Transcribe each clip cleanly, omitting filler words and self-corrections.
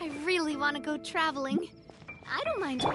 I really want to go traveling. I don't mind.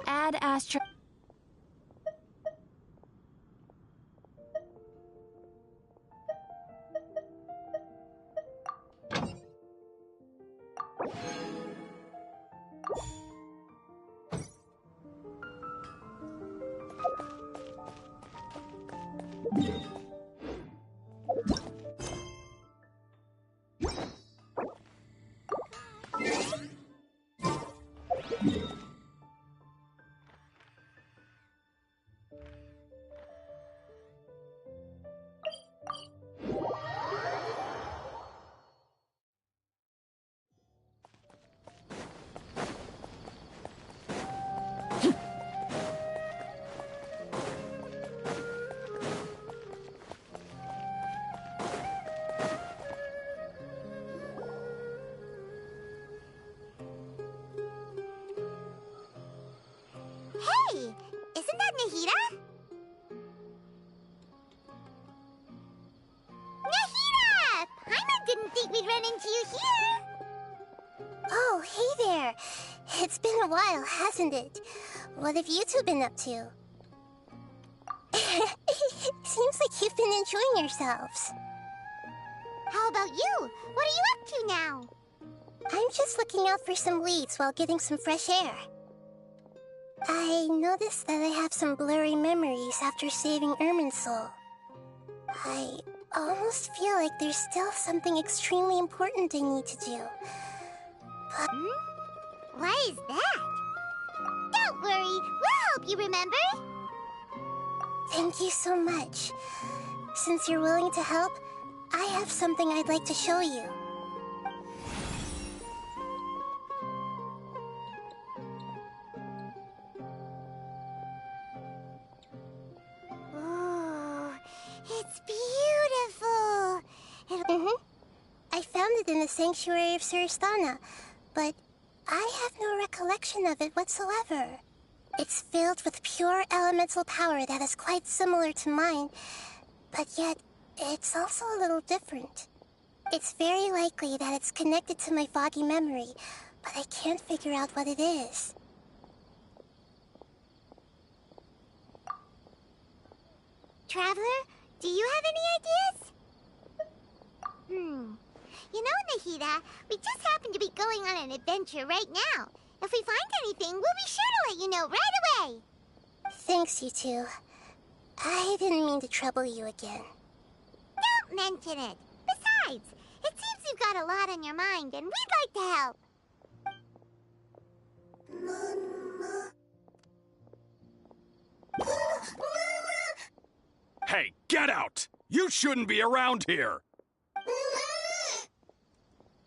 Add Astro. Hey! Isn't that Nahida? Nahida! Paimon didn't think we'd run into you here! Oh, hey there. It's been a while, hasn't it? What have you two been up to? Seems like you've been enjoying yourselves. How about you? What are you up to now? I'm just looking out for some leads while getting some fresh air. I noticed that I have some blurry memories after saving Ermin's soul. I almost feel like there's still something extremely important I need to do. But... Why is that? Don't worry, we'll help you remember. Thank you so much. Since you're willing to help, I have something I'd like to show you. Ooh, it's beautiful. I found it in the sanctuary of Suristana, but I have no recollection of it whatsoever. It's filled with pure elemental power that is quite similar to mine, but yet it's also a little different. It's very likely that it's connected to my foggy memory, but I can't figure out what it is. Traveler, do you have any ideas? You know, Nahida, we just happen to be going on an adventure right now. If we find anything, we'll be sure to let you know right away. Thanks, you two. I didn't mean to trouble you again. Don't mention it. Besides, it seems you've got a lot on your mind, and we'd like to help. Hey, get out! You shouldn't be around here!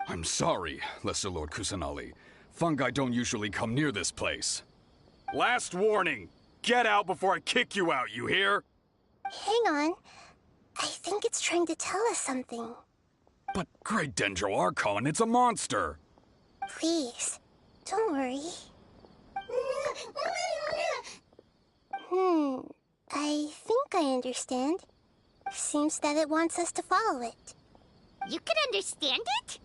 I'm sorry, Lesser Lord Kusanali. Fungi don't usually come near this place. Last warning! Get out before I kick you out, you hear? Hang on. I think it's trying to tell us something. But Great Dendro Archon, it's a monster! Please, don't worry. I think I understand. Seems that it wants us to follow it. You can understand it?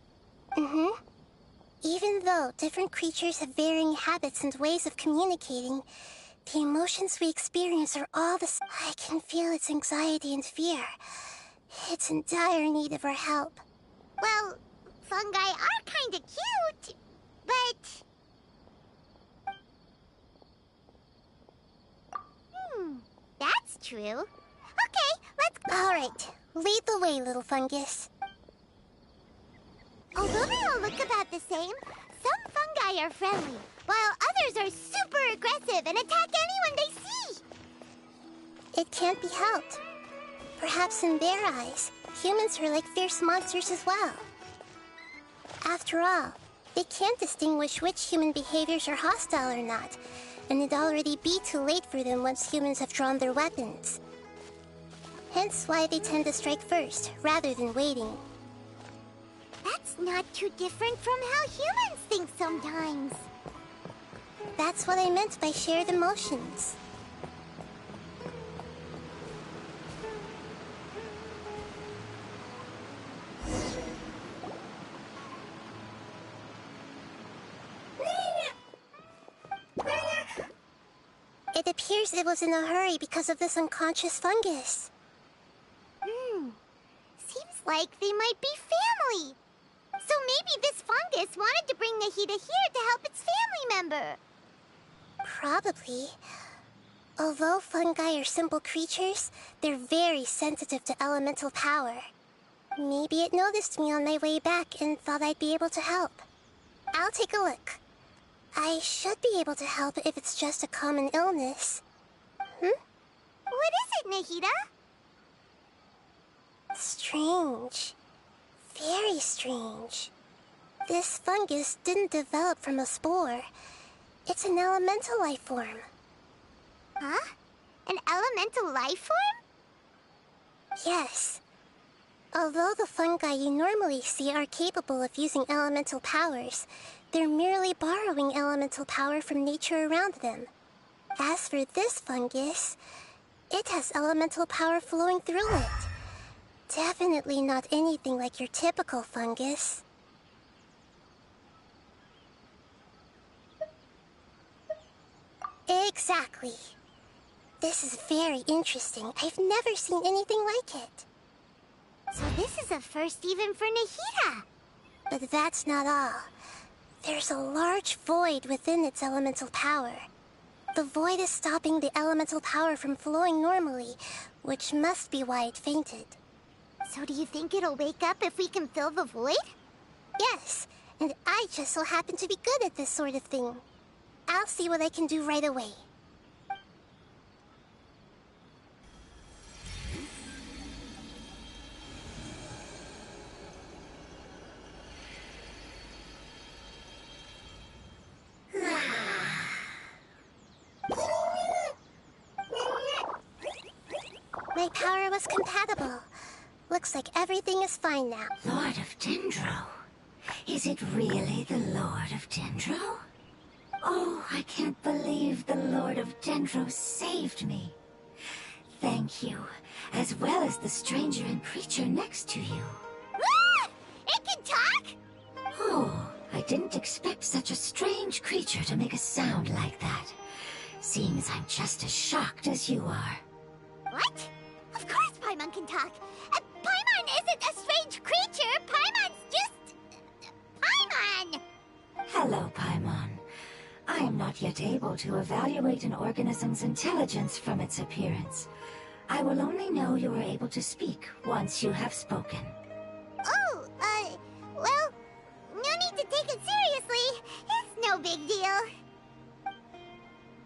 Even though different creatures have varying habits and ways of communicating, the emotions we experience are all the same. I can feel its anxiety and fear. It's in dire need of our help. Well, fungi are kinda cute, but... that's true. Okay, let's go. All right, lead the way, little fungus. Although they all look about the same, some fungi are friendly, while others are super aggressive and attack anyone they see. It can't be helped. Perhaps in their eyes, humans are like fierce monsters as well. After all, they can't distinguish which human behaviors are hostile or not, and it'd already be too late for them once humans have drawn their weapons. Hence why they tend to strike first, rather than waiting. That's not too different from how humans think sometimes. That's what I meant by shared emotions. It appears it was in a hurry because of this unconscious fungus. Seems like they might be family. So maybe this fungus wanted to bring Nahida here to help its family member. Probably. Although fungi are simple creatures, they're very sensitive to elemental power. Maybe it noticed me on my way back and thought I'd be able to help. I'll take a look. I should be able to help if it's just a common illness. What is it, Nahida? Strange. Very strange. This fungus didn't develop from a spore. It's an elemental life form. Huh? An elemental life form? Yes. Although the fungi you normally see are capable of using elemental powers, they're merely borrowing elemental power from nature around them. As for this fungus, it has elemental power flowing through it. Definitely not anything like your typical fungus. Exactly. This is very interesting. I've never seen anything like it. So this is a first even for Nahida. But that's not all. There's a large void within its elemental power. The void is stopping the elemental power from flowing normally, which must be why it fainted. So do you think it'll wake up if we can fill the void? Yes, and I just so happen to be good at this sort of thing. I'll see what I can do right away. My power was compatible. Looks like everything is fine now. Lord of Dendro? Is it really the Lord of Dendro? Oh, I can't believe the Lord of Dendro saved me. Thank you, as well as the stranger and creature next to you. Ah! It can talk? Oh, I didn't expect such a strange creature to make a sound like that. Seems I'm just as shocked as you are. What? Of course Paimon can talk. Paimon isn't a strange creature. Paimon's just... Paimon! Hello, Paimon. I am not yet able to evaluate an organism's intelligence from its appearance. I will only know you are able to speak once you have spoken. Oh, well, no need to take it seriously. It's no big deal.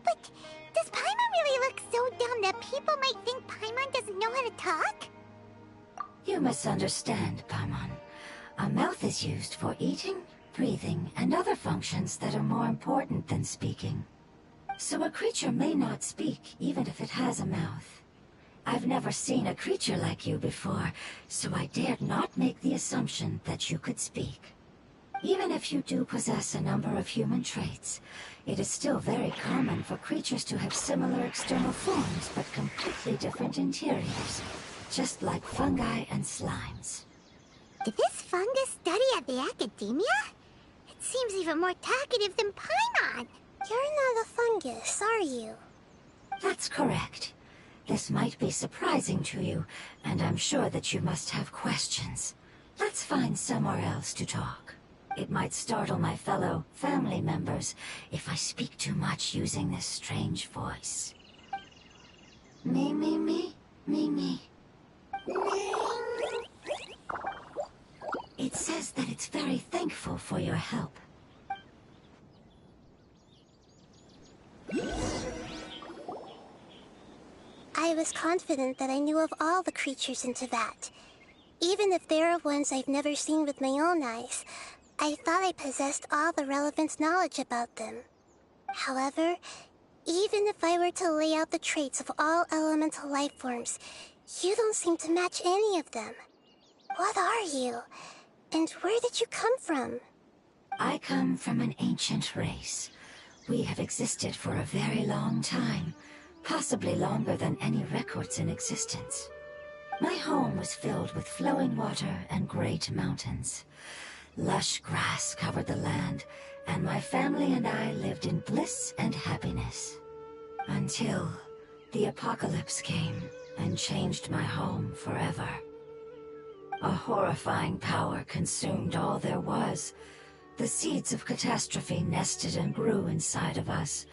But does Paimon really look so dumb that people might think Paimon doesn't know how to talk? You misunderstand, Paimon. A mouth is used for eating, breathing, and other functions that are more important than speaking. So a creature may not speak, even if it has a mouth. I've never seen a creature like you before, so I dared not make the assumption that you could speak. Even if you do possess a number of human traits, it is still very common for creatures to have similar external forms but completely different interiors, just like fungi and slimes. Did this fungus study at the academia? It seems even more talkative than Paimon. You're not a fungus, are you? That's correct. This might be surprising to you, and I'm sure that you must have questions. Let's find somewhere else to talk. It might startle my fellow family members if I speak too much using this strange voice. Me, me, me, me, me. It says that it's very thankful for your help. I was confident that I knew of all the creatures in Teyvat. Even if there are ones I've never seen with my own eyes, I thought I possessed all the relevant knowledge about them. However, even if I were to lay out the traits of all elemental life forms, you don't seem to match any of them. What are you? And where did you come from? I come from an ancient race. We have existed for a very long time, possibly longer than any records in existence. My home was filled with flowing water and great mountains. Lush grass covered the land, and my family and I lived in bliss and happiness. Until the apocalypse came and changed my home forever. A horrifying power consumed all there was. The seeds of catastrophe nested and grew inside of us,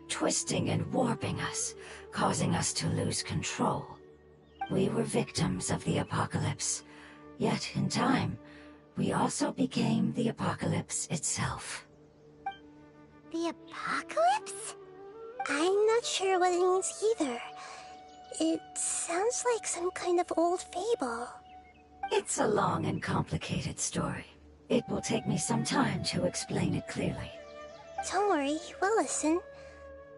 twisting and warping us, causing us to lose control. We were victims of the apocalypse, yet in time, we also became the apocalypse itself. The apocalypse? I'm not sure what it means either. It sounds like some kind of old fable. It's a long and complicated story. It will take me some time to explain it clearly. Don't worry, we'll listen.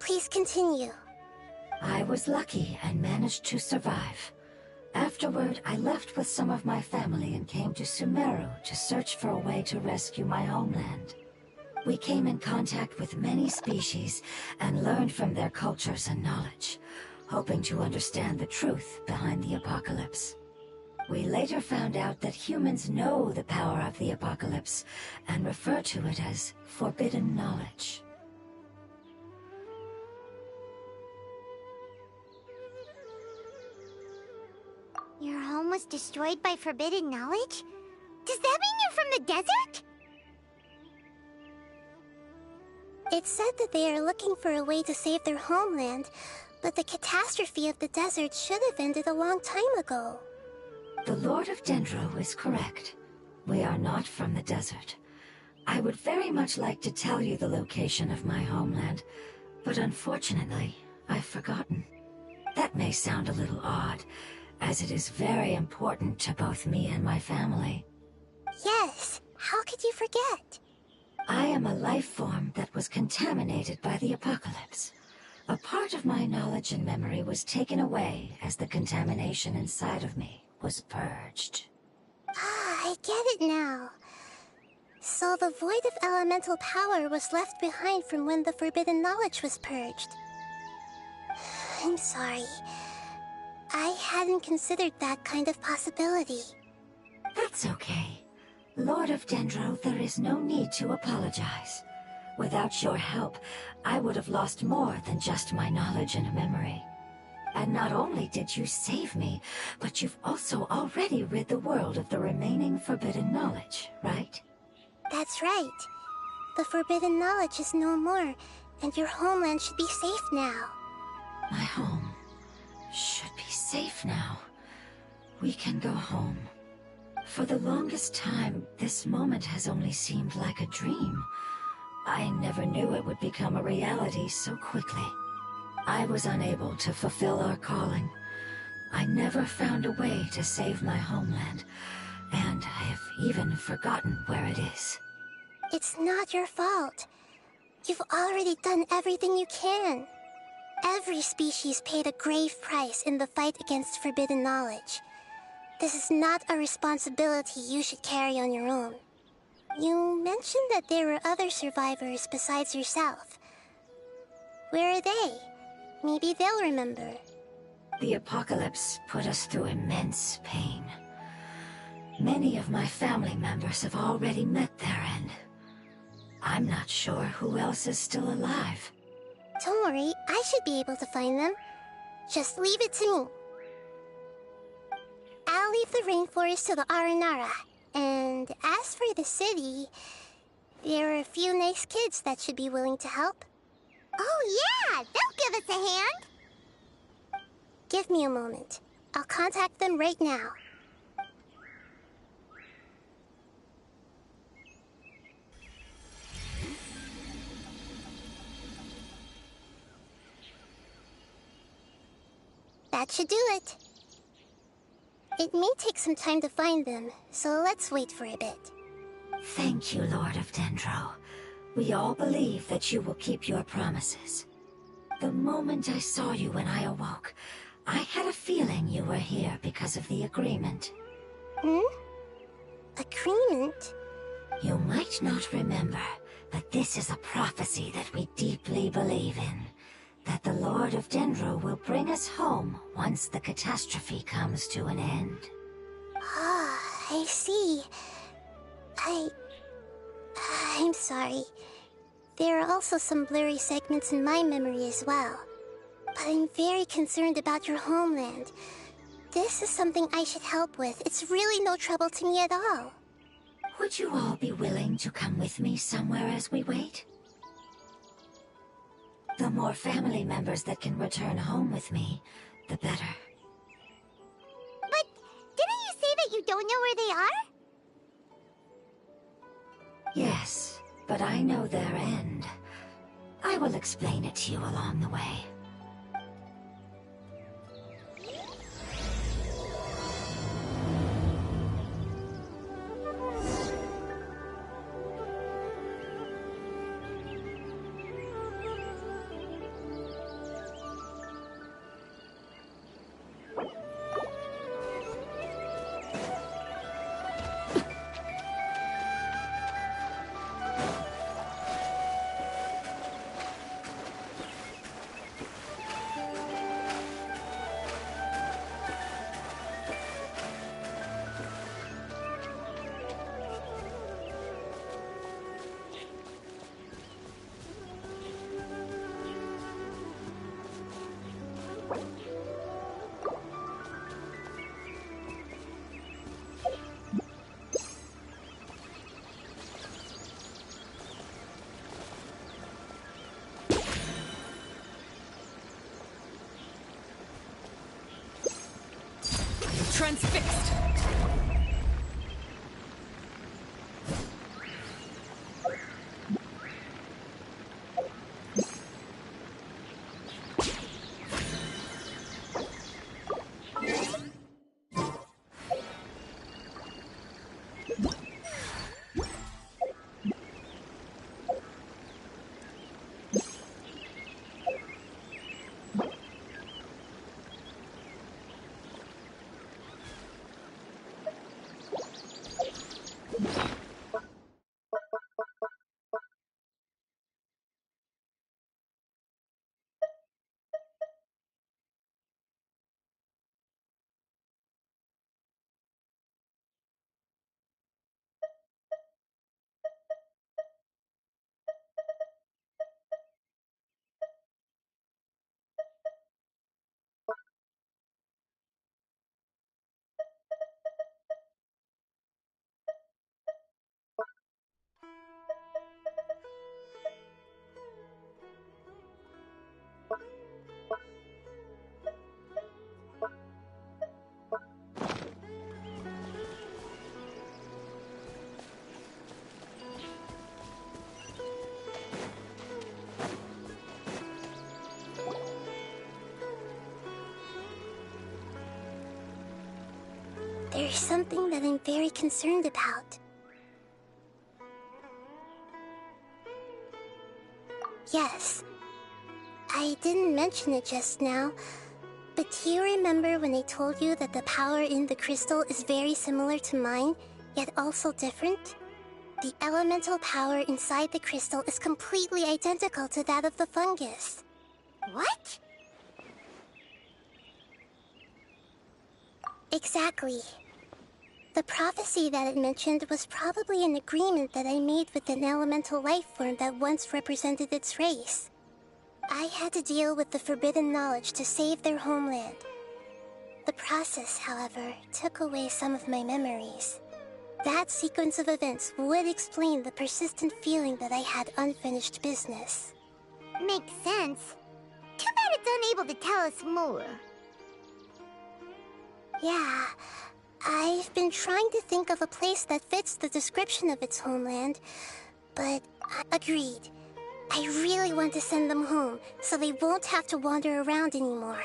Please continue. I was lucky and managed to survive. Afterward, I left with some of my family and came to Sumeru to search for a way to rescue my homeland. We came in contact with many species and learned from their cultures and knowledge, hoping to understand the truth behind the apocalypse. We later found out that humans know the power of the apocalypse and refer to it as forbidden knowledge. Your home was destroyed by forbidden knowledge? Does that mean you're from the desert? It said that they are looking for a way to save their homeland, but the catastrophe of the desert should have ended a long time ago. The Lord of Dendro is correct. We are not from the desert. I would very much like to tell you the location of my homeland, but unfortunately, I've forgotten. That may sound a little odd, as it is very important to both me and my family. Yes, how could you forget? I am a life form that was contaminated by the apocalypse. A part of my knowledge and memory was taken away as the contamination inside of me was purged. Ah, I get it now. So the void of elemental power was left behind from when the forbidden knowledge was purged. I'm sorry. I hadn't considered that kind of possibility. That's okay. Lord of Dendro, there is no need to apologize. Without your help, I would have lost more than just my knowledge and memory. And not only did you save me, but you've also already rid the world of the remaining forbidden knowledge, right? That's right. The forbidden knowledge is no more, and your homeland should be safe now. My home should be safe now. We can go home. For the longest time, this moment has only seemed like a dream. I never knew it would become a reality so quickly. I was unable to fulfill our calling. I never found a way to save my homeland, and I have even forgotten where it is. It's not your fault. You've already done everything you can. Every species paid a grave price in the fight against forbidden knowledge. This is not a responsibility you should carry on your own. You mentioned that there were other survivors besides yourself. Where are they? Maybe they'll remember. The apocalypse put us through immense pain. Many of my family members have already met their end. I'm not sure who else is still alive. Don't worry, I should be able to find them. Just leave it to me. I'll leave the rainforest to the Aranara. And as for the city, there are a few nice kids that should be willing to help. Oh yeah, they'll give us a hand. Give me a moment. I'll contact them right now. That should do it. It may take some time to find them, so let's wait for a bit. Thank you, Lord of Dendro. We all believe that you will keep your promises. The moment I saw you when I awoke, I had a feeling you were here because of the agreement. Agreement? You might not remember, but this is a prophecy that we deeply believe in. That the Lord of Dendro will bring us home once the catastrophe comes to an end. Ah, I see. I'm sorry. There are also some blurry segments in my memory as well. But I'm very concerned about your homeland. This is something I should help with. It's really no trouble to me at all. Would you all be willing to come with me somewhere as we wait? The more family members that can return home with me, the better. But didn't you say that you don't know where they are? Yes, but I know their end. I will explain it to you along the way. Transfixed! There's something that I'm very concerned about. Yes. I didn't mention it just now, but do you remember when I told you that the power in the crystal is very similar to mine, yet also different? The elemental power inside the crystal is completely identical to that of the fungus. What? Exactly. The prophecy that it mentioned was probably an agreement that I made with an elemental life form that once represented its race. I had to deal with the forbidden knowledge to save their homeland. The process, however, took away some of my memories. That sequence of events would explain the persistent feeling that I had unfinished business. Makes sense. Too bad it's unable to tell us more. Yeah, I've been trying to think of a place that fits the description of its homeland, but agreed. I really want to send them home, so they won't have to wander around anymore.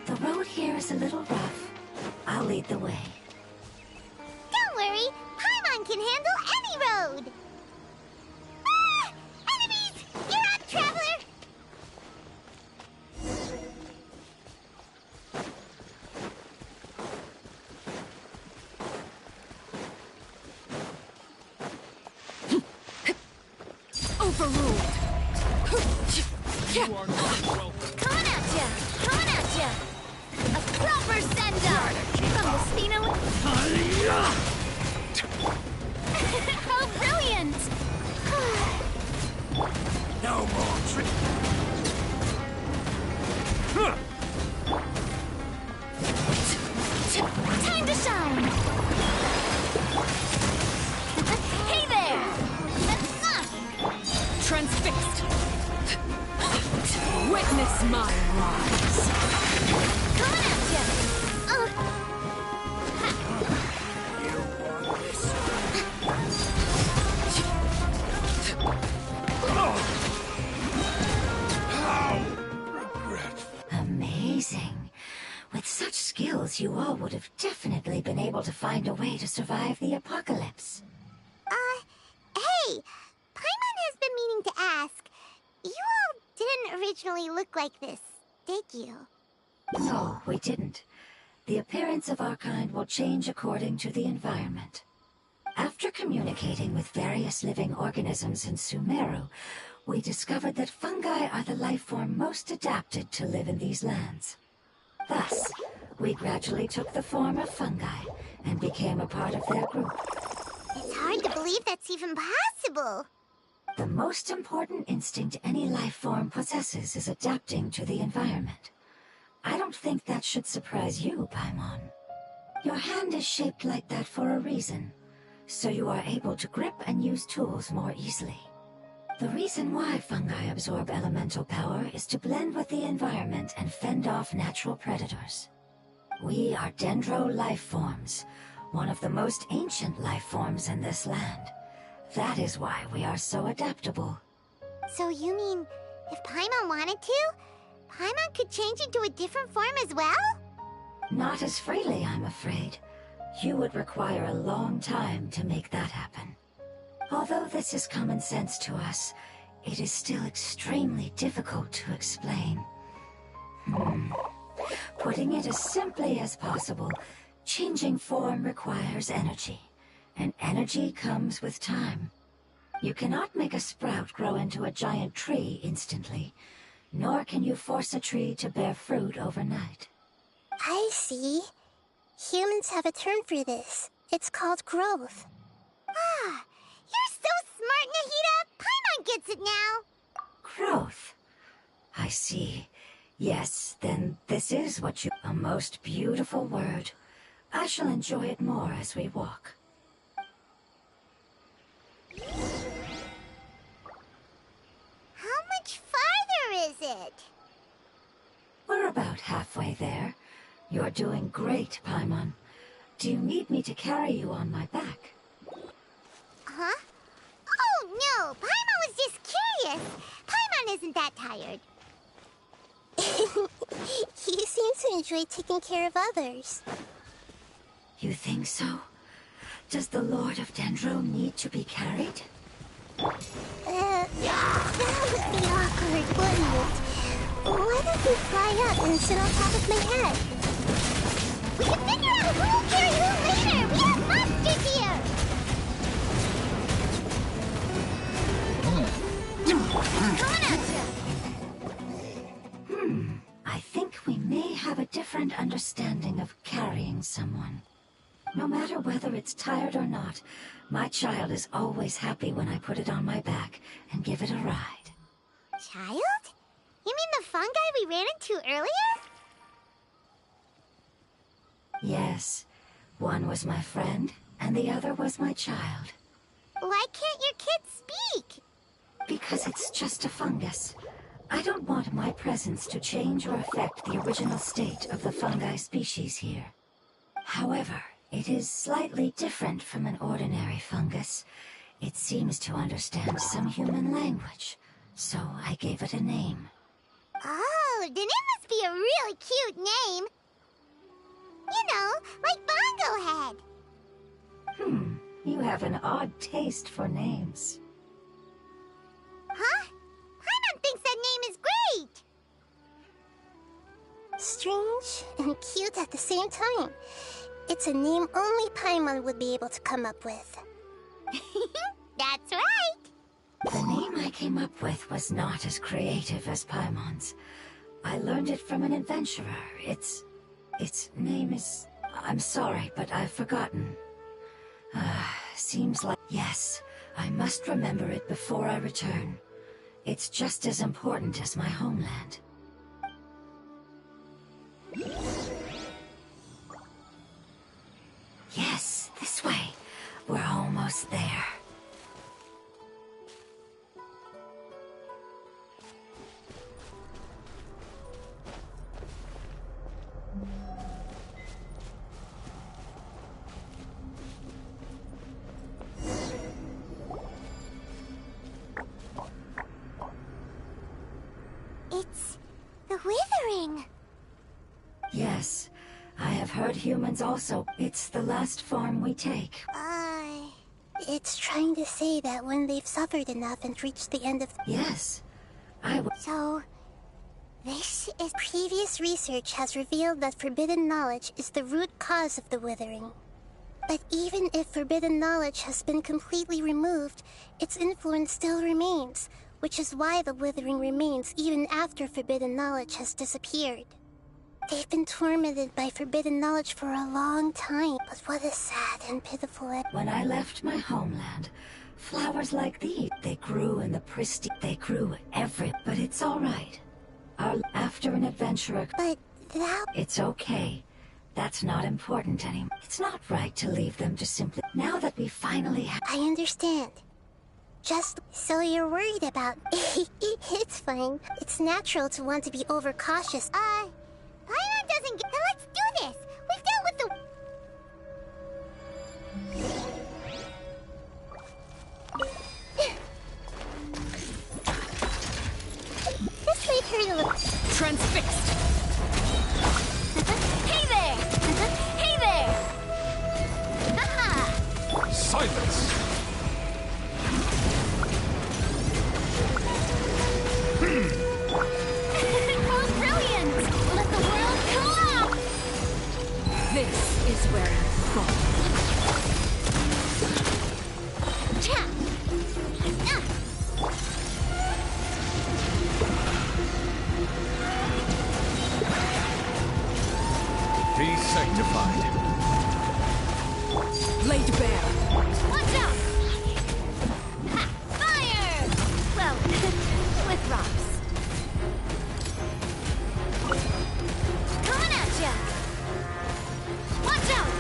The road here is a little rough. I'll lead the way. Don't worry, Paimon can handle any road! Ah! Enemies! You're up, traveler! Overruled! You are not welcome. Coming at ya! Coming at ya! A proper send-up! From the Spino... How brilliant! No more trick. Time to shine! Hey there! Transfixed! Witness my rise! Coming at ya! Amazing. With such skills, you all would have definitely been able to find a way to survive the apocalypse. Hey! Paimon has been meaning to ask. You all didn't originally look like this, did you? No, we didn't. The appearance of our kind will change according to the environment. After communicating with various living organisms in Sumeru, we discovered that fungi are the life form most adapted to live in these lands. Thus, we gradually took the form of fungi and became a part of their group. It's hard to believe that's even possible. The most important instinct any life form possesses is adapting to the environment. I don't think that should surprise you, Paimon. Your hand is shaped like that for a reason. so you are able to grip and use tools more easily. The reason why fungi absorb elemental power is to blend with the environment and fend off natural predators. We are dendro life forms, one of the most ancient life forms in this land. That is why we are so adaptable. So you mean, if Paimon wanted to, Paimon could change into a different form as well? Not as freely, I'm afraid. You would require a long time to make that happen. Although this is common sense to us, it is still extremely difficult to explain. Putting it as simply as possible, changing form requires energy, and energy comes with time. You cannot make a sprout grow into a giant tree instantly, nor can you force a tree to bear fruit overnight. I see. Humans have a term for this. It's called growth. Ah, you're so smart, Nahida! Paimon gets it now! Growth. I see. Yes, then this is what you... A most beautiful word. I shall enjoy it more as we walk. How much farther is it? We're about halfway there. You're doing great, Paimon. Do you need me to carry you on my back? Huh? Oh, no! Paimon was just curious! Paimon isn't that tired. You seem to enjoy taking care of others. You think so? Does the Lord of Dendro need to be carried? That would be awkward, wouldn't it? Why don't you fly up and sit on top of my head? We can figure out who will carry who later! We have monsters here! Coming at ya! I think we may have a different understanding of carrying someone. No matter whether it's tired or not, my child is always happy when I put it on my back and give it a ride. Child? You mean the fungi we ran into earlier? Yes, one was my friend, and the other was my child. Why can't your kid speak? Because it's just a fungus. I don't want my presence to change or affect the original state of the fungi species here. However, it is slightly different from an ordinary fungus. It seems to understand some human language, so I gave it a name. Oh, then it must be a really cute name. You know, like Bongo Head. You have an odd taste for names. Huh? Paimon thinks that name is great. Strange and cute at the same time. It's a name only Paimon would be able to come up with. That's right. The name I came up with was not as creative as Paimon's. I learned it from an adventurer. Its name is... I'm sorry, but I've forgotten. Seems like... Yes, I must remember it before I return. It's just as important as my homeland. Yes, this way. We're almost there. It's the withering. Yes, I have heard humans also. It's the last form we take. It's trying to say that when they've suffered enough and reached the end of... Yes, I would. So, this is... Previous research has revealed that forbidden knowledge is the root cause of the withering. But even if forbidden knowledge has been completely removed, its influence still remains, which is why the withering remains even after forbidden knowledge has disappeared. They've been tormented by forbidden knowledge for a long time, but what a sad and pitiful end. When I left my homeland, flowers like these, they grew in the pristine... They grew but it's all right. After an adventurer... But that... It's okay. That's not important anymore. It's not right to leave them to simply... Now that we finally have... I understand. Just so you're worried about... It's fine. It's natural to want to be overcautious. Paimon doesn't get... Let's do this! We've dealt with the... This might hurt a little. Transfixed. Hey there! Hey there! Haha! Silence! Oh, brilliant! Let the world collapse! This is where you fall. Cha! Be sanctified. Laid bare. Watch out! Ha! Fire! Well, with rocks. Coming at ya! Watch out!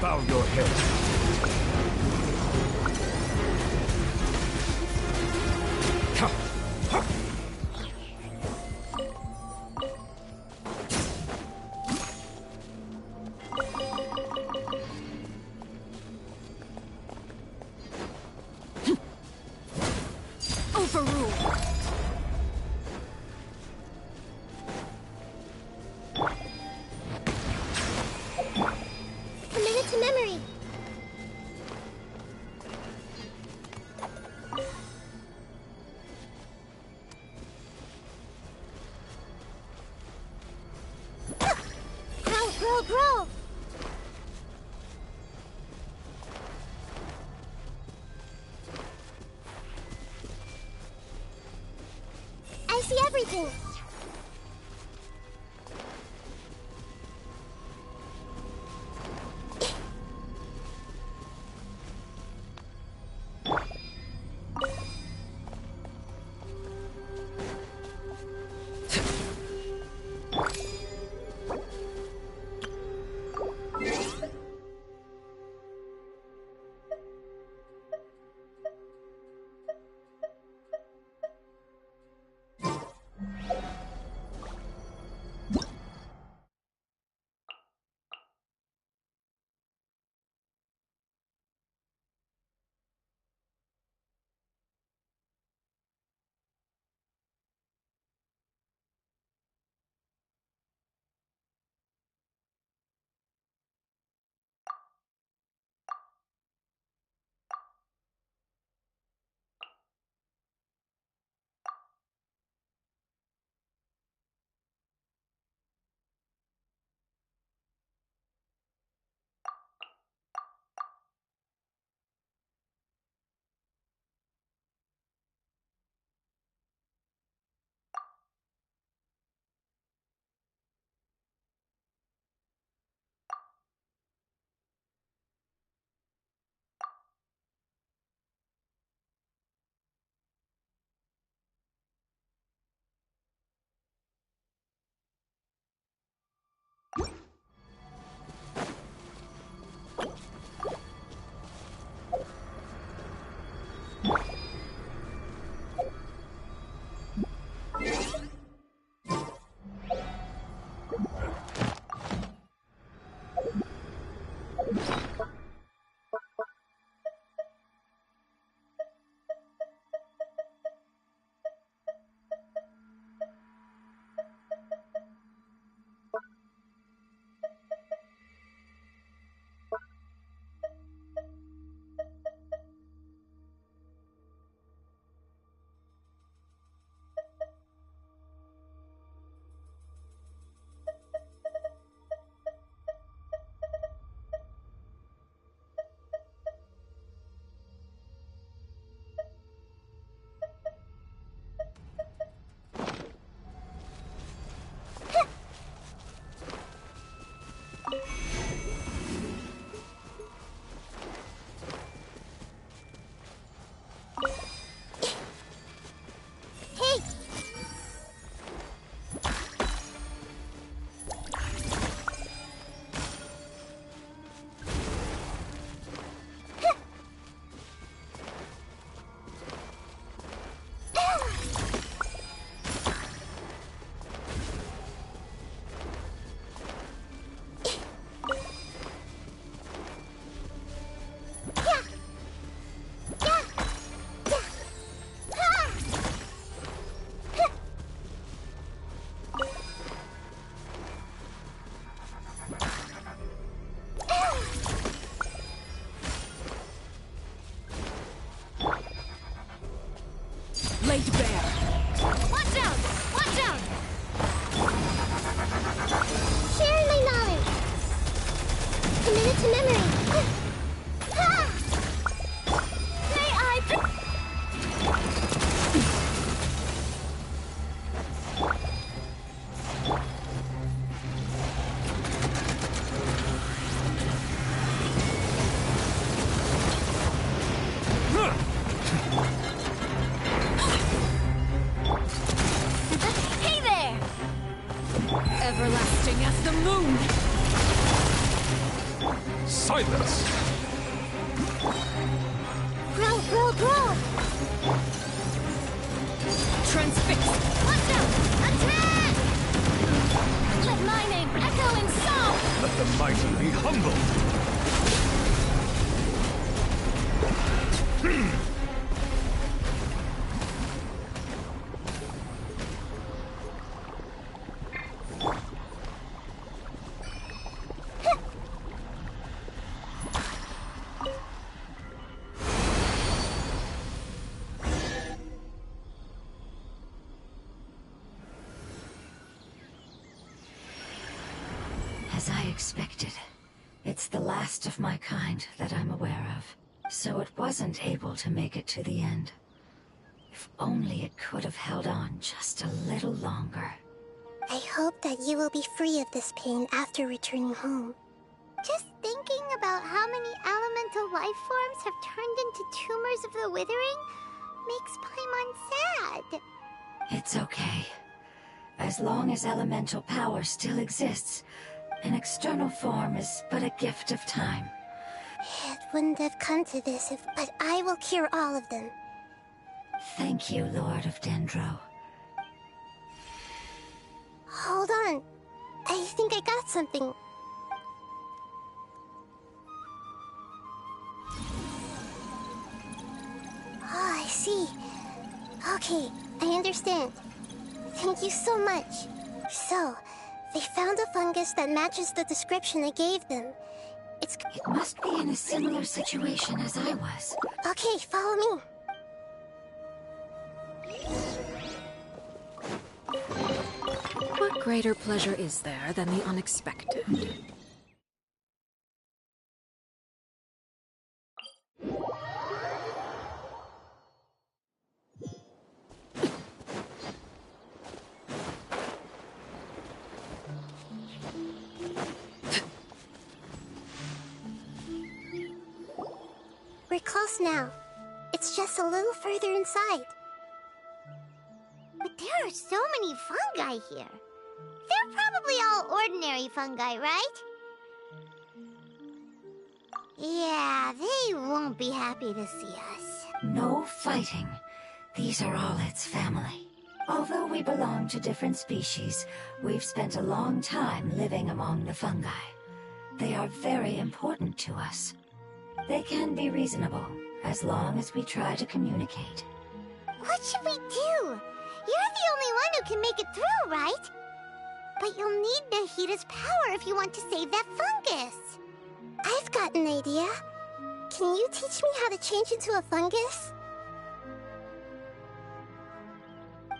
Bow your head. Overruled. Committed to memory. Grow. I see everything. Commit it to memory. May I... Hey there! Everlasting as the moon! Silence! Grow, grow, grow! Transfix! Watch out! Attack! Let my name echo in song! Let the mighty be humble! As I expected, it's the last of my kind that I'm aware of. So it wasn't able to make it to the end. If only it could have held on just a little longer. I hope that you will be free of this pain after returning home. Just thinking about how many elemental life forms have turned into tumors of the withering makes Paimon sad. It's okay. As long as elemental power still exists, an external form is but a gift of time. It wouldn't have come to this but I will cure all of them. Thank you, Lord of Dendro. Hold on. I think I got something. Oh, I see. Okay, I understand. Thank you so much. So, they found a fungus that matches the description I gave them. It must be in a similar situation as I was. Okay, follow me. What greater pleasure is there than the unexpected? We're close now. It's just a little further inside. But there are so many fungi here. They're probably all ordinary fungi, right? Yeah, they won't be happy to see us. No fighting. These are all its family. Although we belong to different species, we've spent a long time living among the fungi. They are very important to us. They can be reasonable, as long as we try to communicate. What should we do? You're the only one who can make it through, right? But you'll need Nahita's power if you want to save that fungus. I've got an idea. Can you teach me how to change into a fungus?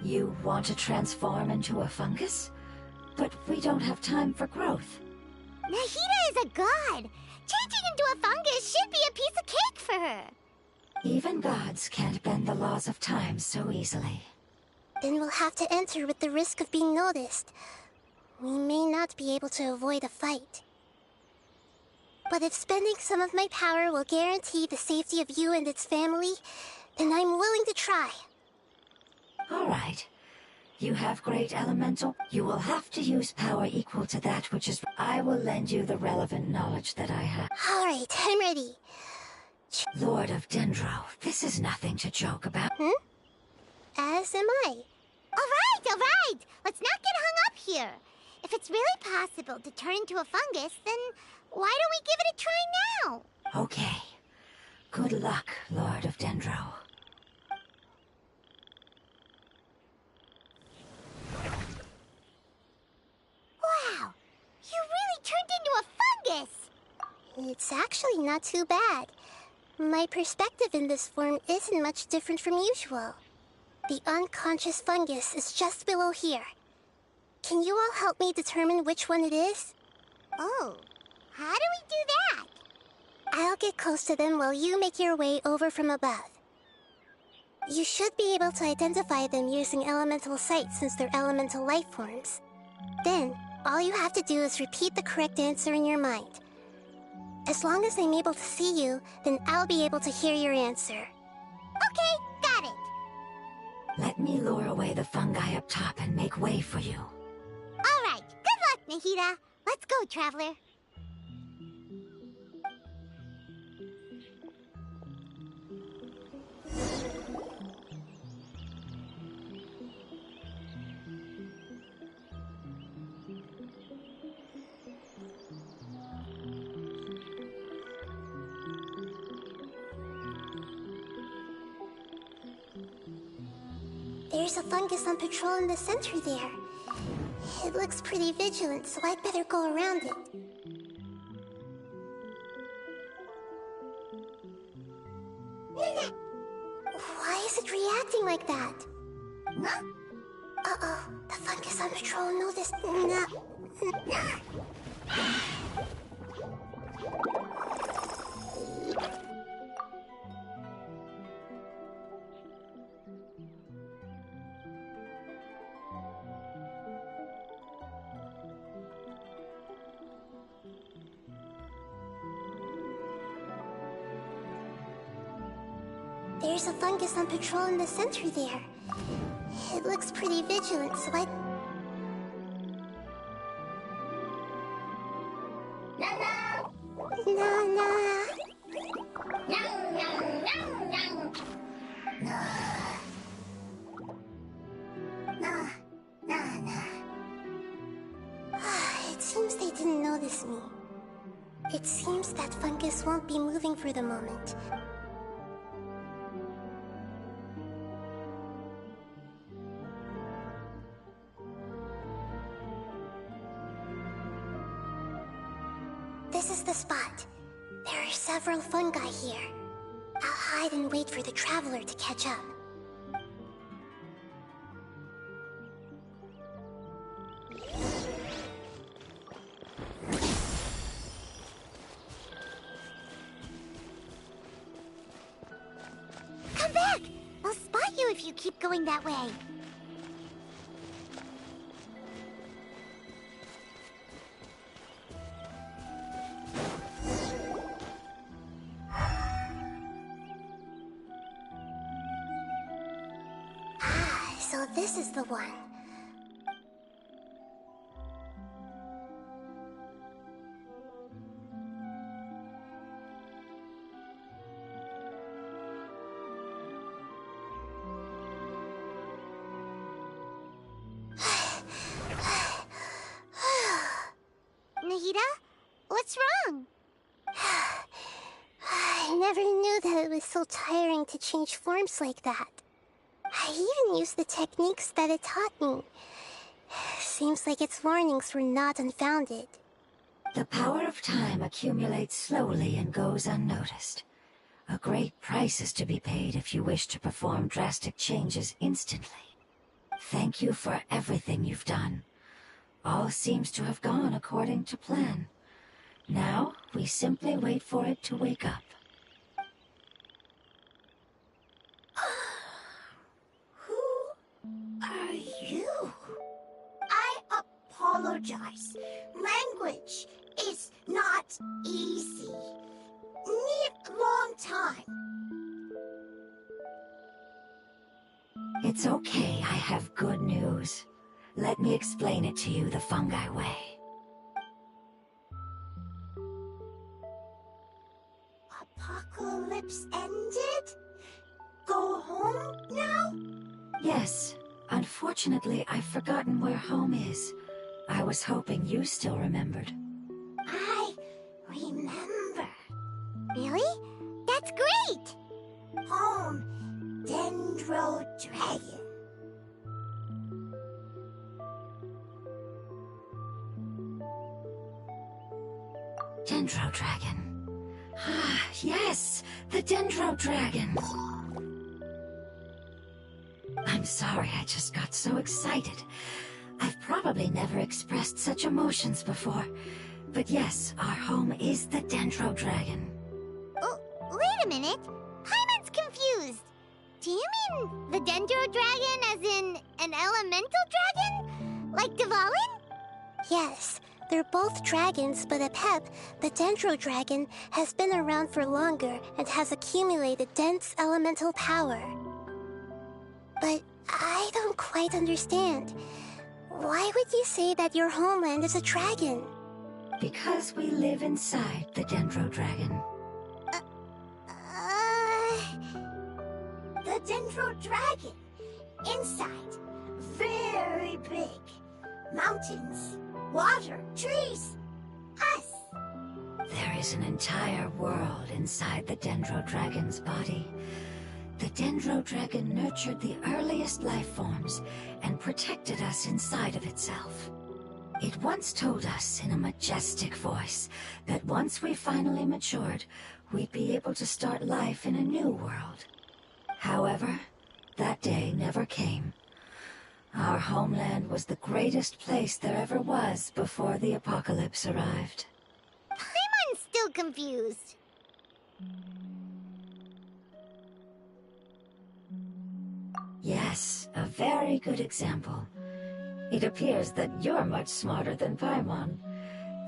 You want to transform into a fungus? But we don't have time for growth. Nahita is a god. Changing into a fungus should be a piece of cake for her. Even gods can't bend the laws of time so easily. Then we'll have to enter with the risk of being noticed. We may not be able to avoid a fight. But if spending some of my power will guarantee the safety of you and its family, then I'm willing to try. All right. You have great elemental. You will have to use power equal to that which is... I will lend you the relevant knowledge that I have. All right, I'm ready. Lord of Dendro, this is nothing to joke about. As am I. All right. Let's not get hung up here. If it's really possible to turn into a fungus, then why don't we give it a try now? Okay. Good luck, Lord of Dendro. Wow, you really turned into a fungus! It's actually not too bad. My perspective in this form isn't much different from usual. The unconscious fungus is just below here. Can you all help me determine which one it is? Oh, how do we do get close to them while you make your way over from above. You should be able to identify them using elemental sight since they're elemental life forms. Then, all you have to do is repeat the correct answer in your mind. As long as I'm able to see you, then I'll be able to hear your answer. Okay, got it. Let me lure away the fungi up top and make way for you. All right, good luck, Nahida. Let's go, Traveler. There's a fungus on patrol in the center there. It looks pretty vigilant, so I'd better go around it. Why is it reacting like that? Uh-oh, the fungus on patrol noticed. There's a fungus on patrol in the center there. It looks pretty vigilant, so I... It seems they didn't notice me. It seems that fungus won't be moving for the moment. This is the spot. There are several fungi here. I'll hide and wait for the Traveler to catch up. Come back! I'll spot you if you keep going that way. So this is the one. Nahida? What's wrong? I never knew that it was so tiring to change forms like that. I even used the techniques that it taught me. Seems like its warnings were not unfounded. The power of time accumulates slowly and goes unnoticed. A great price is to be paid if you wish to perform drastic changes instantly. Thank you for everything you've done. All seems to have gone according to plan. Now, we simply wait for it to wake up. Are you? I apologize. Language is not easy. Need long time. It's okay, I have good news. Let me explain it to you the fungi way. Apocalypse ended? Go home now? Yes. Unfortunately, I've forgotten where home is. I was hoping you still remembered. I remember. Really? That's great! Home, Dendro Dragon. Dendro Dragon. Ah, yes! The Dendro Dragon! I'm sorry, I just got so excited. I've probably never expressed such emotions before. But yes, our home is the Dendro Dragon. a minute. Paimon's confused. Do you mean the Dendro Dragon as in an elemental dragon? Like Dvalin? Yes, they're both dragons, but Apep, the Dendro Dragon, has been around for longer and has accumulated dense elemental power. But I don't quite understand. Why would you say that your homeland is a dragon? Because we live inside the Dendro Dragon. The Dendro Dragon. Inside. Very big. Mountains, water, trees. Us. There is an entire world inside the Dendro Dragon's body. The Dendro Dragon nurtured the earliest life forms and protected us inside of itself. It once told us in a majestic voice that once we finally matured, we'd be able to start life in a new world. However, that day never came. Our homeland was the greatest place there ever was before the apocalypse arrived. Paimon's still confused. Yes, a very good example. It appears that you're much smarter than Paimon.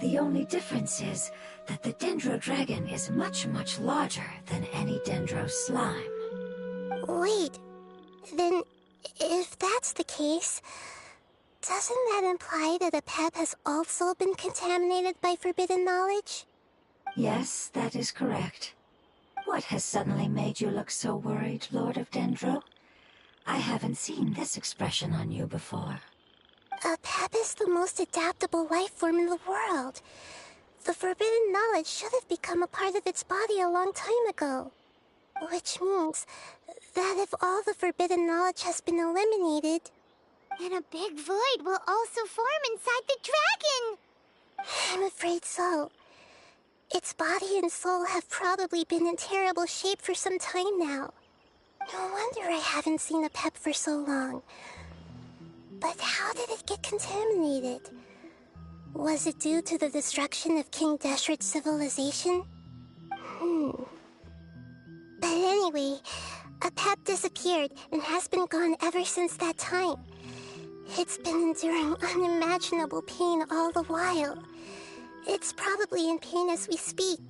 The only difference is that the Dendro Dragon is much, much larger than any Dendro slime. Wait, then if that's the case, doesn't that imply that Apep has also been contaminated by forbidden knowledge? Yes, that is correct. What has suddenly made you look so worried, Lord of Dendro? I haven't seen this expression on you before. Apep is the most adaptable life form in the world. The forbidden knowledge should have become a part of its body a long time ago. Which means that if all the forbidden knowledge has been eliminated, And a big void will also form inside the dragon! I'm afraid so. Its body and soul have probably been in terrible shape for some time now. No wonder I haven't seen Apep for so long. But how did it get contaminated? Was it due to the destruction of King Deshret's civilization? But anyway, Apep disappeared and has been gone ever since that time. It's been enduring unimaginable pain all the while. It's probably in pain as we speak.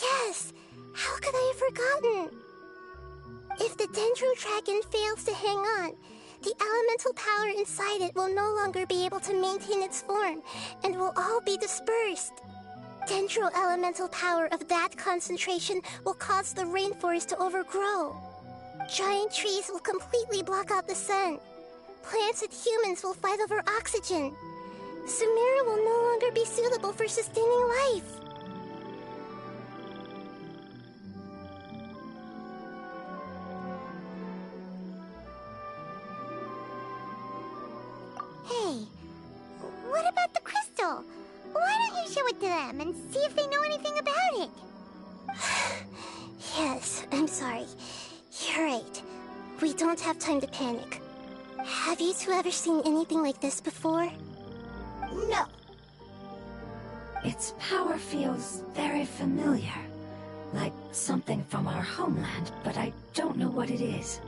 Yes! How could I have forgotten? If the Dendro Dragon fails to hang on, the elemental power inside it will no longer be able to maintain its form, and will all be dispersed. Dendro elemental power of that concentration will cause the rainforest to overgrow. Giant trees will completely block out the sun. Plants and humans will fight over oxygen. Sumeru will no longer be suitable for sustaining life. Hey, what about the crystal? Why don't you show it to them and see if they know anything about it? Yes, I'm sorry. You're right. We don't have time to panic. Have you two ever seen anything like this before? No. Its power feels very familiar. Like something from our homeland, but I don't know what it is.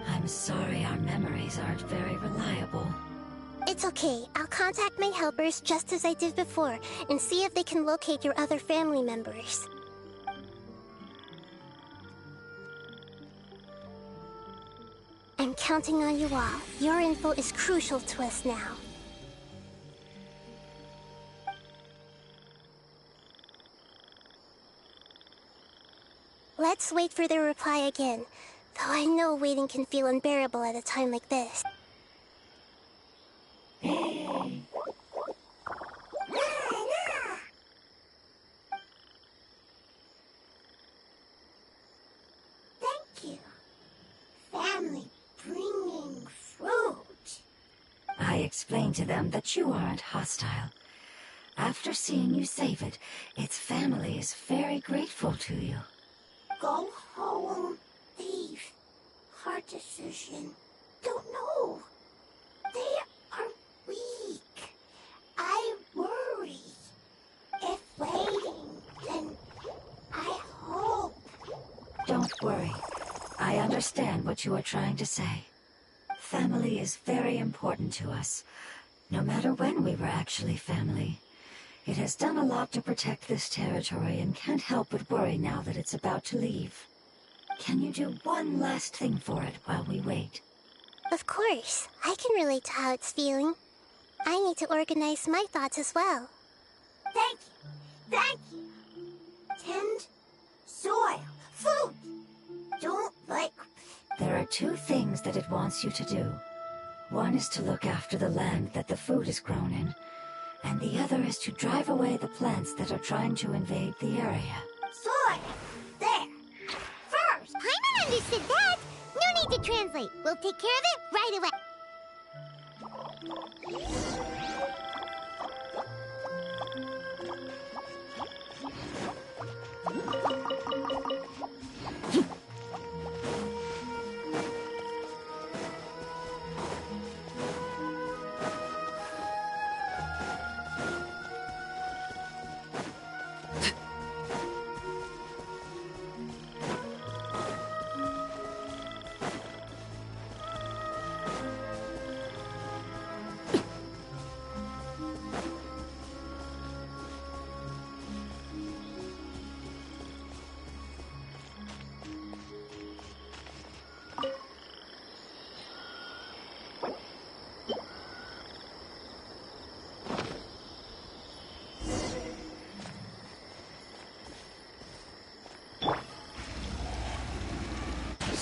I'm sorry our memories aren't very reliable. It's okay. I'll contact my helpers just as I did before and see if they can locate your other family members. I'm counting on you all. Your info is crucial to us now. Let's wait for their reply again, though I know waiting can feel unbearable at a time like this. Thank you. Family bringing fruit. I explained to them that you aren't hostile. After seeing you save it, its family is very grateful to you. Go home. The decision. Don't know. They are weak. I worry. If waiting, then I hope. Don't worry. I understand what you are trying to say. Family is very important to us, no matter when we were actually family. It has done a lot to protect this territory and can't help but worry now that it's about to leave. Can you do one last thing for it while we wait? Of course. I can relate to how it's feeling. I need to organize my thoughts as well. Thank you. Thank you. Tend, soil, food. Don't like... There are two things that it wants you to do. One is to look after the land that the food is grown in, and the other is to drive away the plants that are trying to invade the area. Soil. There. First. Paimon understood that. No need to translate. We'll take care of it right away.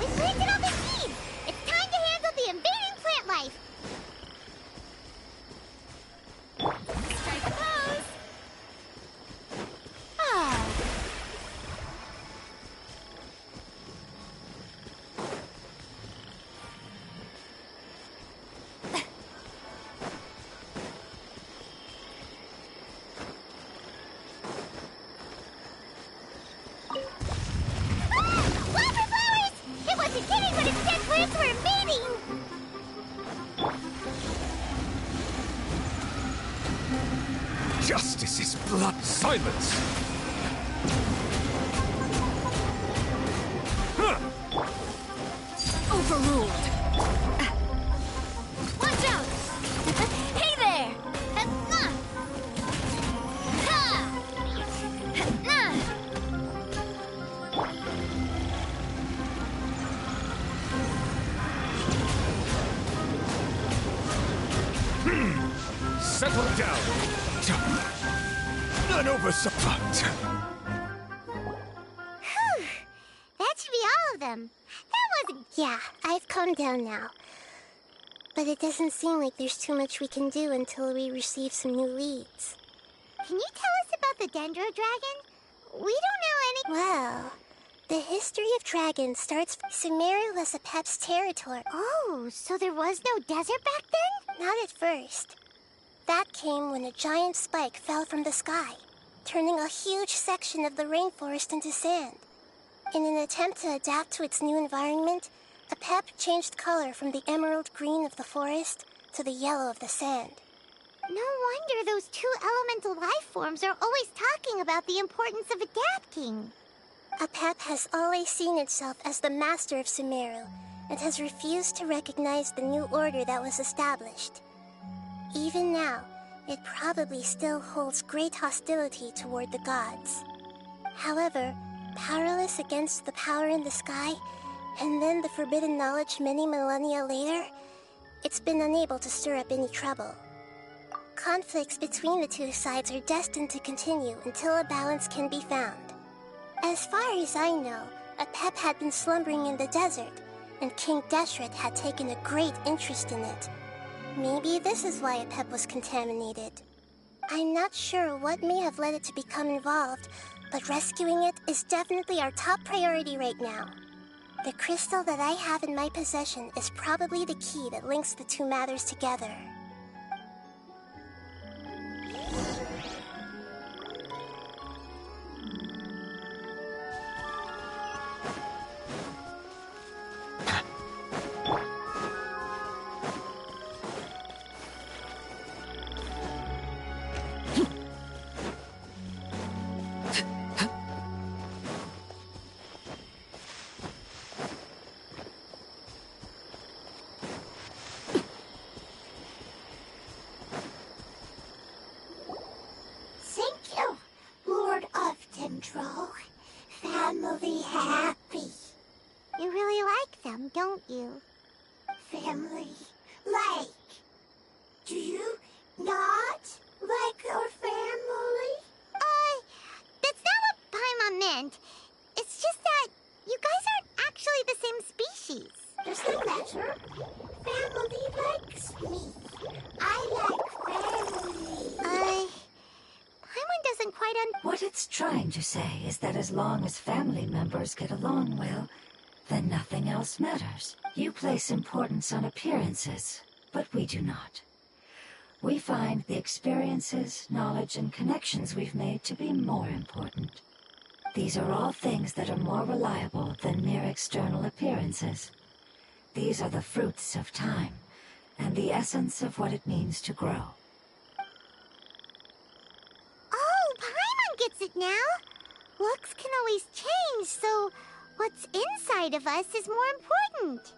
We planted all the seeds! It's time to handle the invading plant life! Strike a pose! Ah! Kidding, but instead plants were invading! Justice is blood. Silence! Overruled. Watch out! Hey there! Settle down! An oversight! Whew! That should be all of them. That wasn't... Yeah, I've calmed down now. But it doesn't seem like there's too much we can do until we receive some new leads. Can you tell us about the Dendro Dragon? We don't know any... Well, the history of dragons starts... Sumeru was Apep's territory. Oh, so there was no desert back then? Not at first. That came when a giant spike fell from the sky, turning a huge section of the rainforest into sand. In an attempt to adapt to its new environment, Apep changed color from the emerald green of the forest to the yellow of the sand. No wonder those two elemental life forms are always talking about the importance of adapting. Apep has always seen itself as the master of Sumeru, and has refused to recognize the new order that was established. Even now, it probably still holds great hostility toward the gods. However, powerless against the power in the sky, and then the forbidden knowledge many millennia later, it's been unable to stir up any trouble. Conflicts between the two sides are destined to continue until a balance can be found. As far as I know, Apep had been slumbering in the desert, and King Deshret had taken a great interest in it. Maybe this is why Apep was contaminated. I'm not sure what may have led it to become involved, but rescuing it is definitely our top priority right now. The crystal that I have in my possession is probably the key that links the two matters together. family happy. You really like them, don't you? Family, like. Do you not like your family? That's not what Paimon meant. It's just that you guys aren't actually the same species. Does that matter? Family likes me. I like family. Paimon doesn't quite What it's trying to say is that as long as family members get along well, then nothing else matters. You place importance on appearances, but we do not. We find the experiences, knowledge, and connections we've made to be more important. These are all things that are more reliable than mere external appearances. These are the fruits of time, and the essence of what it means to grow. Oh, Paimon gets it now. Looks can always change, so what's inside of us is more important.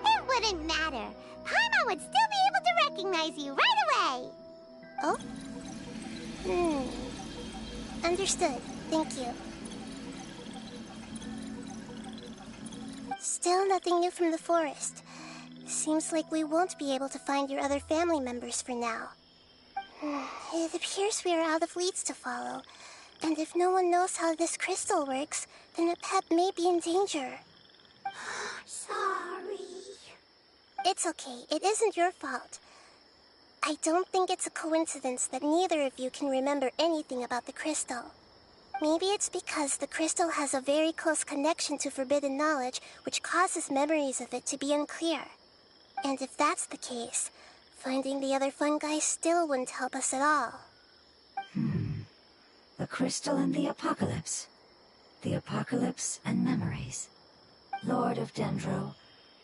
It wouldn't matter. Paimon would still be able to recognize you right away. Oh? Understood. Thank you. Still nothing new from the forest. Seems like we won't be able to find your other family members for now. It appears we are out of leads to follow. And if no one knows how this crystal works, then a pet may be in danger. Sorry. It's okay. It isn't your fault. I don't think it's a coincidence that neither of you can remember anything about the crystal. Maybe it's because the crystal has a very close connection to forbidden knowledge, which causes memories of it to be unclear. And if that's the case, finding the other fungi still wouldn't help us at all. The crystal and the apocalypse. The apocalypse and memories. Lord of Dendro,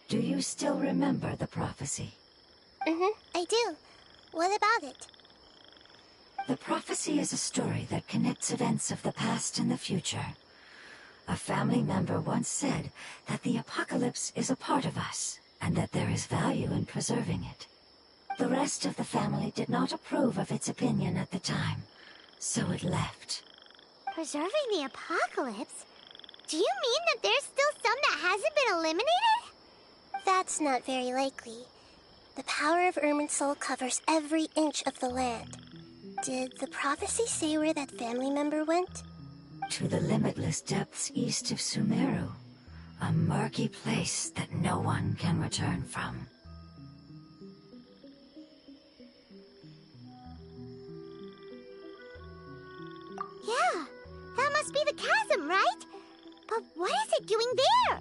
do you still remember the prophecy? I do. What about it? The prophecy is a story that connects events of the past and the future. A family member once said that the apocalypse is a part of us, and that there is value in preserving it. The rest of the family did not approve of its opinion at the time, so it left. Preserving the apocalypse? Do you mean that there's still some that hasn't been eliminated? That's not very likely. The power of Irminsul covers every inch of the land. Did the prophecy say where that family member went? To the limitless depths east of Sumeru. A murky place that no one can return from. Yeah, that must be the chasm, right? But what is it doing there?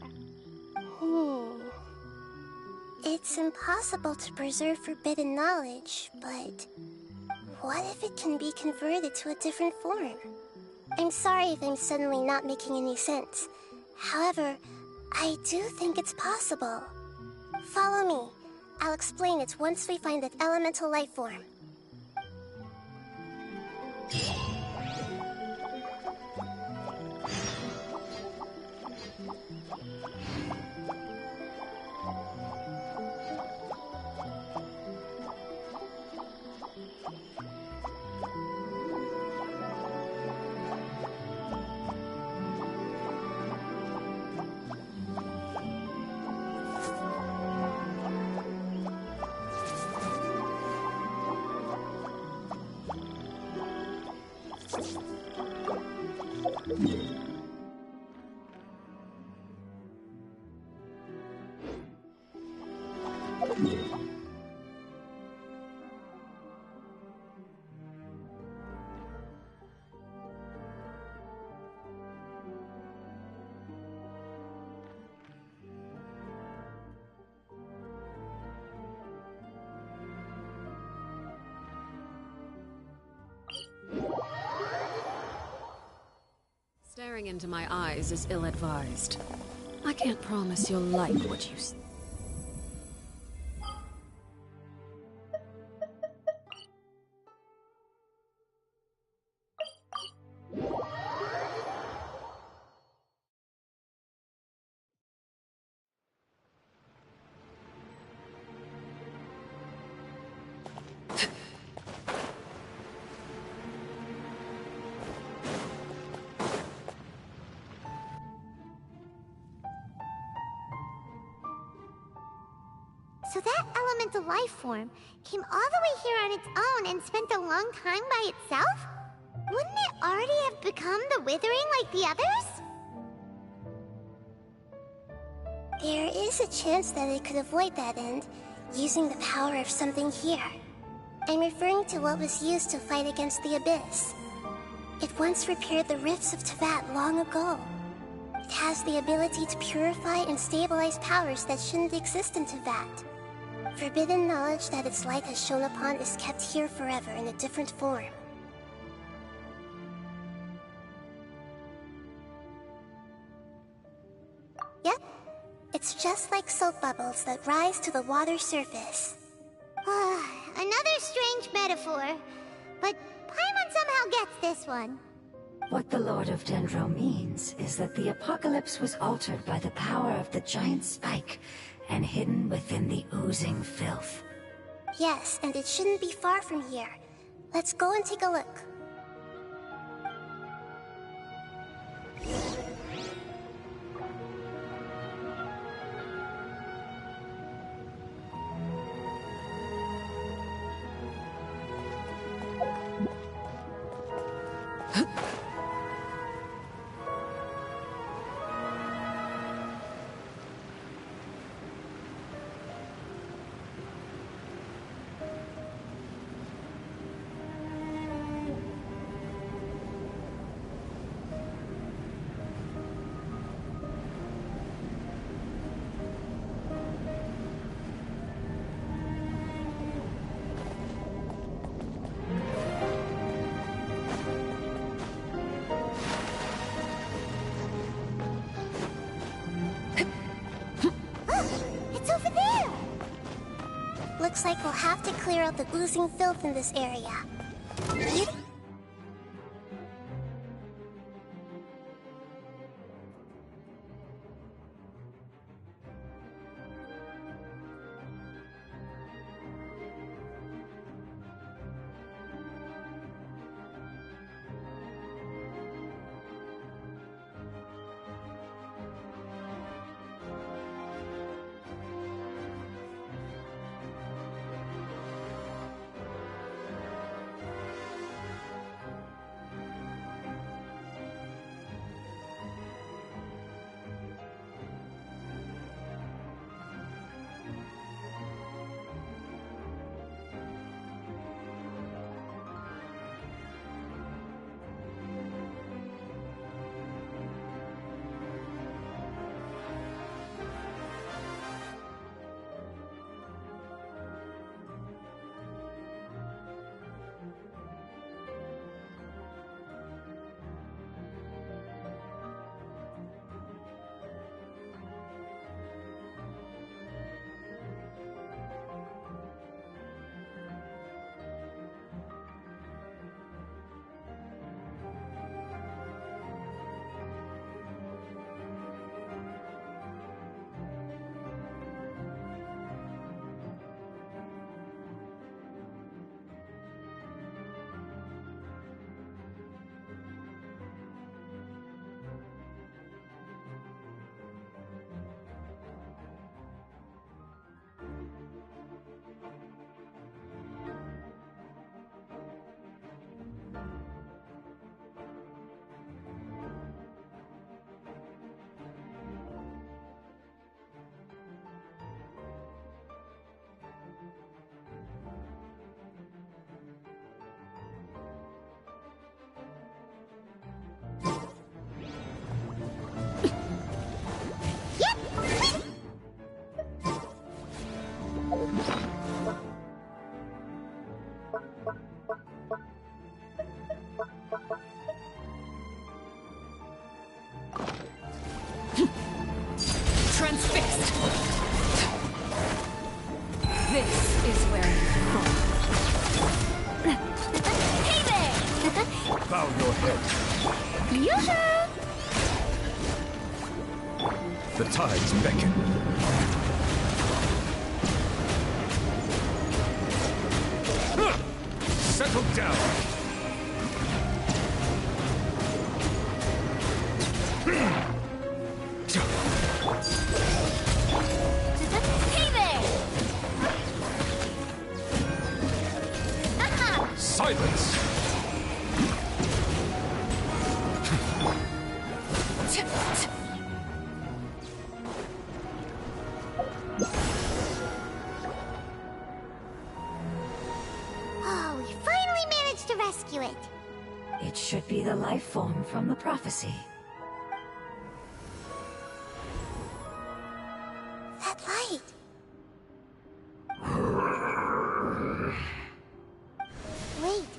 It's impossible to preserve forbidden knowledge, but what if it can be converted to a different form? I'm sorry if I'm suddenly not making any sense. However, I do think it's possible. Follow me. I'll explain it once we find that elemental life form. into my eyes is ill-advised. I can't promise you'll like what you see. So that elemental life form came all the way here on its own and spent a long time by itself? Wouldn't it already have become the Withering like the others? There is a chance that it could avoid that end, using the power of something here. I'm referring to what was used to fight against the Abyss. It once repaired the rifts of Teyvat long ago. It has the ability to purify and stabilize powers that shouldn't exist in Teyvat. Forbidden knowledge that its light has shone upon is kept here forever in a different form. Yep, it's just like soap bubbles that rise to the water's surface. Another strange metaphor, but Paimon somehow gets this one. What the Lord of Dendro means is that the apocalypse was altered by the power of the giant spike and hidden within the oozing filth. Yes, and it shouldn't be far from here. Let's go and take a look. It's over there! Looks like we'll have to clear out the oozing filth in this area. Bow your head. Yoo-hoo! The tides beckon. Settle down. Hey there! Aha! Silence. Oh, we finally managed to rescue it. It should be the life form from the prophecy. That light. Wait.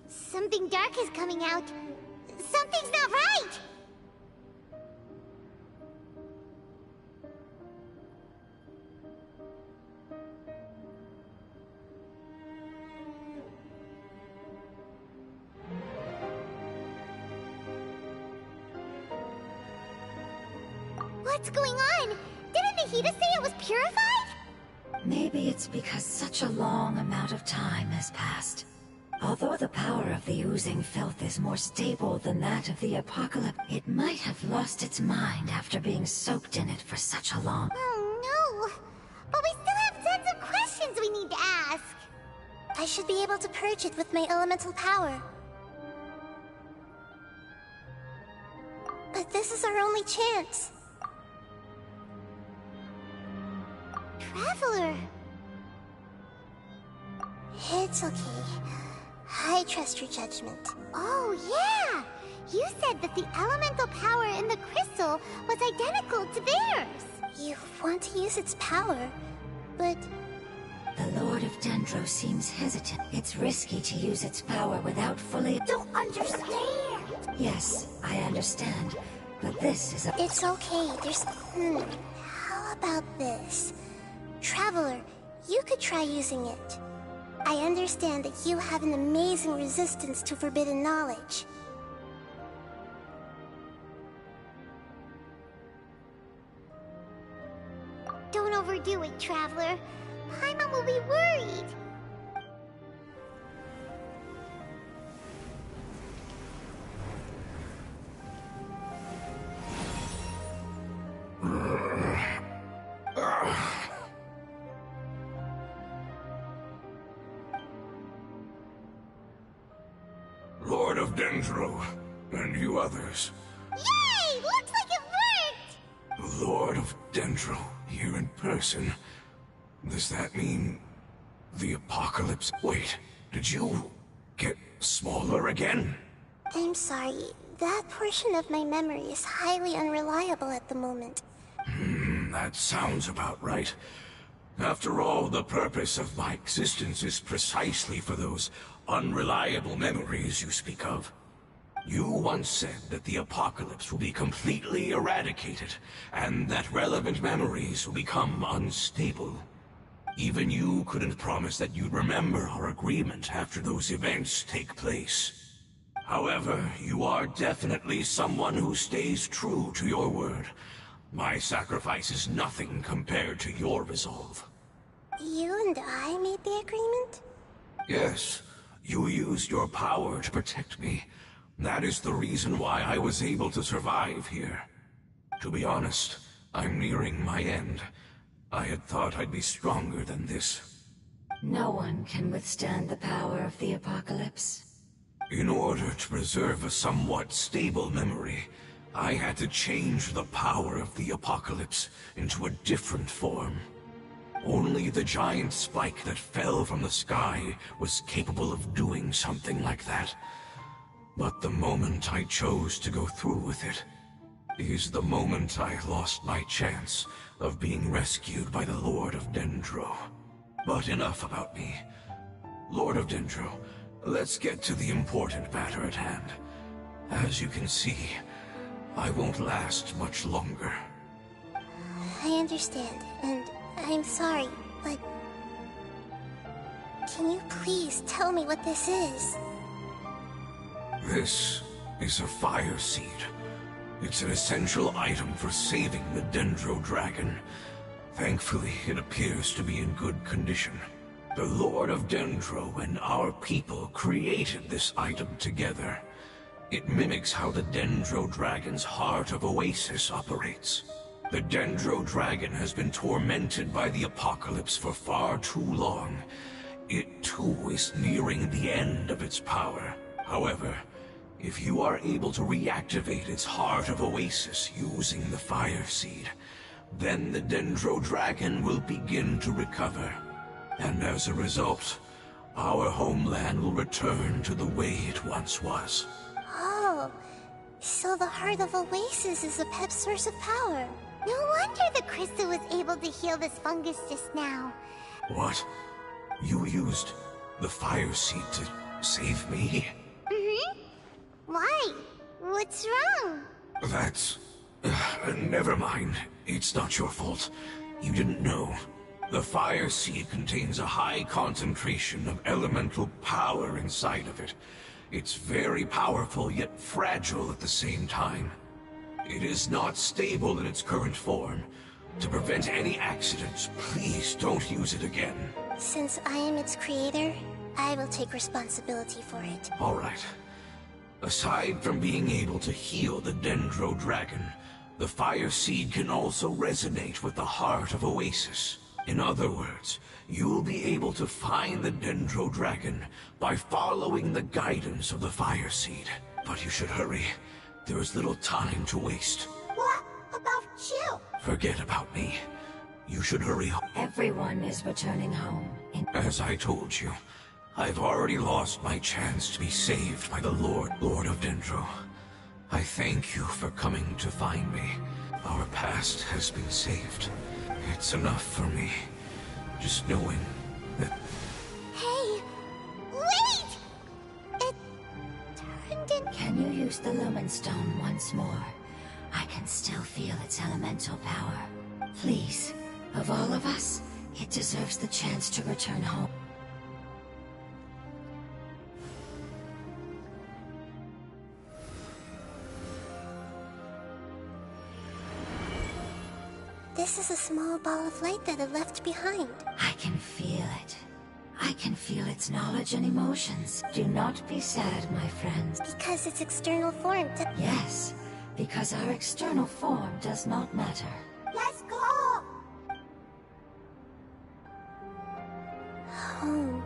Something dark is coming out. Something's not right! What's going on? Didn't Nahida say it was purified? Maybe it's because such a long amount of time has passed. Although the power of the oozing filth is more stable than that of the apocalypse, it might have lost its mind after being soaked in it for such a long... Oh no! But we still have tons of questions we need to ask! I should be able to purge it with my elemental power. But this is our only chance. Traveler! It's okay. I trust your judgment. Oh yeah! You said that the elemental power in the crystal was identical to theirs! You want to use its power, but The Lord of Dendro seems hesitant. It's risky to use its power without fully... Don't understand. Yes, I understand. But this is a... it's okay. How about this? Traveler, you could try using it. I understand that you have an amazing resistance to forbidden knowledge. Don't overdo it, Traveler. Paimon will be worried. Lord of Dendro, and you others. Yay! Looks like it worked! The Lord of Dendro, here in person. Does that mean the apocalypse? Wait, did you get smaller again? I'm sorry. That portion of my memory is highly unreliable at the moment. That sounds about right. After all, the purpose of my existence is precisely for those unreliable memories you speak of. You once said that the apocalypse will be completely eradicated, and that relevant memories will become unstable. Even you couldn't promise that you'd remember our agreement after those events take place. However, you are definitely someone who stays true to your word. My sacrifice is nothing compared to your resolve. You and I made the agreement? Yes, you used your power to protect me. That is the reason why I was able to survive here. To be honest, I'm nearing my end. I had thought I'd be stronger than this. No one can withstand the power of the apocalypse. In order to preserve a somewhat stable memory, I had to change the power of the apocalypse into a different form. Only the giant spike that fell from the sky was capable of doing something like that. But the moment I chose to go through with it is the moment I lost my chance of being rescued by the Lord of Dendro. But enough about me. Lord of Dendro, let's get to the important matter at hand. As you can see, I won't last much longer. I understand, and I'm sorry, but... Can you please tell me what this is? This is a fire seed. It's an essential item for saving the Dendro Dragon. Thankfully, it appears to be in good condition. The Lord of Dendro and our people created this item together. It mimics how the Dendro Dragon's Heart of Oasis operates. The Dendro Dragon has been tormented by the apocalypse for far too long. It too is nearing the end of its power. However, if you are able to reactivate its Heart of Oasis using the Fire Seed, then the Dendro Dragon will begin to recover. And as a result, our homeland will return to the way it once was. Oh, so the Heart of Oasis is a pep source of power. No wonder the crystal was able to heal this fungus just now. What? You used the Fire Seed to save me? Mm-hmm. Why? What's wrong? That's... never mind. It's not your fault. You didn't know. The Fire Seed contains a high concentration of elemental power inside of it. It's very powerful, yet fragile at the same time. It is not stable in its current form. To prevent any accidents, please don't use it again. Since I am its creator, I will take responsibility for it. All right. Aside from being able to heal the Dendro Dragon, the Fire Seed can also resonate with the Heart of Oasis. In other words, you'll be able to find the Dendro Dragon by following the guidance of the Fire Seed. But you should hurry. There is little time to waste. What about you? Forget about me. You should hurry home. Everyone is returning home. As I told you, I've already lost my chance to be saved by the Lord of Dendro. I thank you for coming to find me. Our past has been saved. It's enough for me. Just knowing that... Hey! Wait! It turned in... Can you use the Lumen Stone once more? I can still feel its elemental power. Please, of all of us, it deserves the chance to return home. This is a small ball of light that it left behind. I can feel it. I can feel its knowledge and emotions. Do not be sad, my friends. Because its external form... Yes, because our external form does not matter. Let's go! Home.